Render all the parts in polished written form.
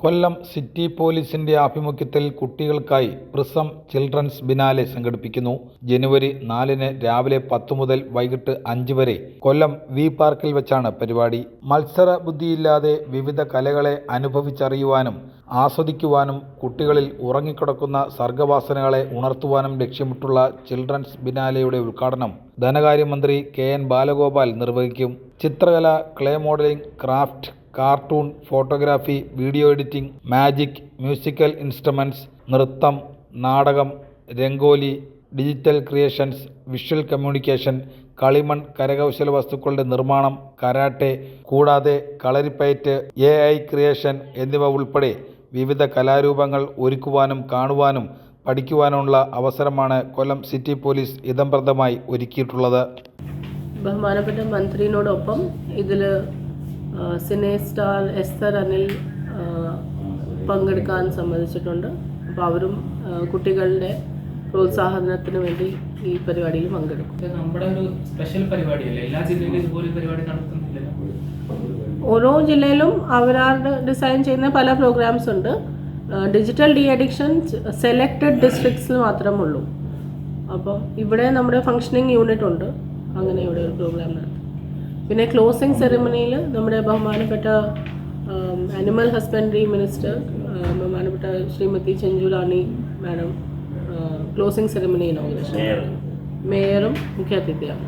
കൊല്ലം city പോലീസിന്റെ ആഭിമുഖ്യത്തിൽ കുട്ടികൾക്കായി പ്രിസം ചിൽഡ്രൻസ് ബിനാലെ സംഘടിപ്പിക്കുന്നു. ജനുവരി 4-ന് രാവിലെ 10 മുതൽ വൈകിട്ട് 5 വരെ കൊല്ലം വി പാർക്കിൽ വെച്ചാണ് പരിപാടി. മത്സര ബുദ്ധിയില്ലാതെ വിവിധ കലകളെ അനുഭവിച്ചറിയുവാനും ആസ്വദിക്കുവാനും കുട്ടികളിൽ ഉറങ്ങിക്കിടക്കുന്ന സർഗവാസനകളെ ഉണർത്തുവാനും ലക്ഷ്യമിട്ടുള്ള ചിൽഡ്രൻസ് ബിനാലെയുടെ ഉദ്ഘാടനം ധനകാര്യമന്ത്രി KN ബാലഗോപാൽ നിർവഹിക്കും. ചിത്രകല, clay modelling, craft, cartoon, photography, video editing, magic, musical instruments, നൃത്തം, നാടകം, rangoli, digital creations, visual communication, കളിമൺ കരകൗശല വസ്തുക്കളുടെ നിർമ്മാണം, കരാട്ടെ, കൂടാതെ കളരിപ്പയറ്റ്, AI ക്രിയേഷൻ എന്നിവ ഉൾപ്പെടെ വിവിധ കലാരൂപങ്ങൾ ഒരുക്കുവാനും കാണുവാനും പഠിക്കുവാനുമുള്ള അവസരമാണ് കൊല്ലം സിറ്റി പോലീസ് ഇദംപ്രദമായി ഒരുക്കിയിട്ടുള്ളത്. ബഹുമാനപ്പെട്ട മന്ത്രിയോടൊപ്പം ഇതിൽ സിനെ സ്റ്റാർ എസ്തർ അനിൽ പങ്കെടുക്കാൻ സമ്മതിച്ചിട്ടുണ്ട്. അപ്പോൾ അവരും കുട്ടികളുടെ പ്രോത്സാഹനത്തിന് വേണ്ടി ഈ പരിപാടിയിൽ പങ്കെടുക്കും. നമ്മുടെ ഒരു സ്പെഷ്യൽ പരിപാടിയല്ലേ, എല്ലാ ജില്ലയിലും ഇതുപോലെ പരിപാടി നടത്തുന്നില്ലല്ലോ. ഓരോ ജില്ലയിലും അവരാണ് ഡിസൈൻ ചെയ്യുന്ന പല പ്രോഗ്രാംസ് ഉണ്ട്. ഡിജിറ്റൽ ഡി അഡിക്ഷൻ സെലക്റ്റഡ് ഡിസ്ട്രിക്ട്സിൽ മാത്രമുള്ളൂ. അപ്പം ഇവിടെ നമ്മുടെ ഫങ്ഷനിങ് യൂണിറ്റ് ഉണ്ട്. അങ്ങനെ ഇവിടെ ഒരു പ്രോഗ്രാം നടത്തും. പിന്നെ ക്ലോസിംഗ് സെറിമണിയിൽ നമ്മുടെ ബഹുമാനപ്പെട്ട ആനിമൽ ഹസ്ബൻഡറി മിനിസ്റ്റർ ബഹുമാനപ്പെട്ട ശ്രീമതി ചെഞ്ചു റാണി മാഡം ക്ലോസിംഗ് സെറിമണി ഇനോഗ്രേഷൻ, മേയറും മുഖ്യാതിഥിയാണ്.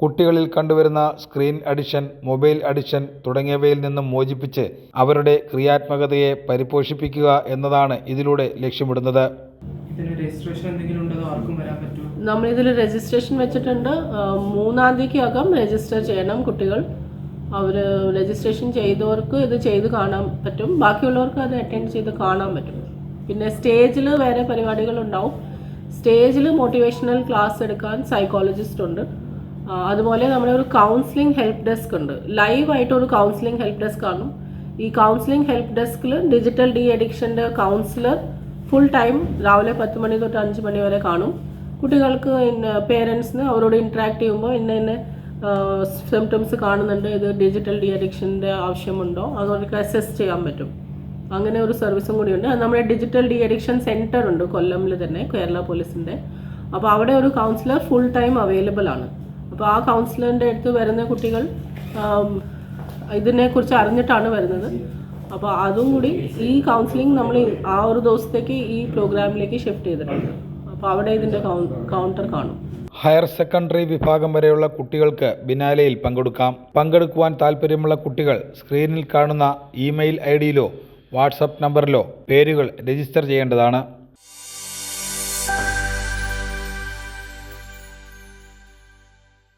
കുട്ടികളിൽ കണ്ടുവരുന്ന സ്ക്രീൻ അഡിക്ഷൻ, മൊബൈൽ അഡിക്ഷൻ തുടങ്ങിയവയിൽ നിന്നും മോചിപ്പിച്ച് അവരുടെ ക്രിയാത്മകതയെ പരിപോഷിപ്പിക്കുക എന്നതാണ് ഇതിലൂടെ ലക്ഷ്യമിടുന്നത്. നമ്മളിതിൽ രജിസ്ട്രേഷൻ വെച്ചിട്ടുണ്ട്. 3-ാം തീയതിക്കകം രജിസ്റ്റർ ചെയ്യണം കുട്ടികൾ. അവർ രജിസ്ട്രേഷൻ ചെയ്തവർക്ക് ഇത് ചെയ്ത് കാണാൻ പറ്റും, ബാക്കിയുള്ളവർക്ക് അത് അറ്റൻഡ് ചെയ്ത് കാണാൻ പറ്റും. പിന്നെ സ്റ്റേജിൽ വേറെ പരിപാടികളുണ്ടാവും. സ്റ്റേജിൽ മോട്ടിവേഷണൽ ക്ലാസ് എടുക്കാൻ സൈക്കോളജിസ്റ്റ് ഉണ്ട്. അതുപോലെ നമ്മുടെ ഒരു കൗൺസിലിംഗ് ഹെൽപ്പ് ഡെസ്ക് ഉണ്ട്. ലൈവായിട്ടൊരു കൗൺസിലിംഗ് ഹെൽപ്പ് ഡെസ്ക് കാണും. ഈ കൗൺസിലിംഗ് ഹെൽപ്പ് ഡെസ്കിൽ ഡിജിറ്റൽ ഡി അഡിക്ഷൻ്റെ കൗൺസിലർ ഫുൾ ടൈം രാവിലെ 10 മണി തൊട്ട് 5 മണി വരെ കാണും. കുട്ടികൾക്ക് പേരൻസിന് അവരോട് ഇൻട്രാക്ട് ചെയ്യുമ്പോൾ ഇന്ന സിംറ്റംസ് കാണുന്നുണ്ട്, ഇത് ഡിജിറ്റൽ ഡി അഡിക്ഷൻ്റെ ആവശ്യമുണ്ടോ, അതവർക്ക് അസസ് ചെയ്യാൻ പറ്റും. അങ്ങനെ ഒരു സർവീസും കൂടിയുണ്ട്. നമ്മുടെ ഡിജിറ്റൽ ഡി അഡിക്ഷൻ സെൻറ്റർ ഉണ്ട് കൊല്ലമിൽ തന്നെ, കേരള പോലീസിൻ്റെ. അപ്പോൾ അവിടെ ഒരു കൗൺസിലർ ഫുൾ ടൈം അവൈലബിൾ ആണ്. അപ്പോൾ ആ കൗൺസിലറിൻ്റെ അടുത്ത് വരുന്ന കുട്ടികൾ ഇതിനെക്കുറിച്ച് അറിഞ്ഞിട്ടാണ് വരുന്നത്. അപ്പോൾ അതും കൂടി ഈ കൗൺസിലിംഗ് നമ്മൾ ആ ഒരു ദിവസത്തേക്ക് ഈ പ്രോഗ്രാമിലേക്ക് ഷിഫ്റ്റ് ചെയ്തിട്ടുണ്ട്. അപ്പോൾ അവിടെ ഇതിൻ്റെ കൗണ്ടർ കാണും. ഹയർ സെക്കൻഡറി വിഭാഗം വരെയുള്ള കുട്ടികൾക്ക് ബിനാലെയിൽ പങ്കെടുക്കാം. പങ്കെടുക്കുവാൻ താൽപ്പര്യമുള്ള കുട്ടികൾ സ്ക്രീനിൽ കാണുന്ന ഇമെയിൽ ID യിലോ വാട്സപ്പ് നമ്പറിലോ പേരുകൾ രജിസ്റ്റർ ചെയ്യേണ്ടതാണ്.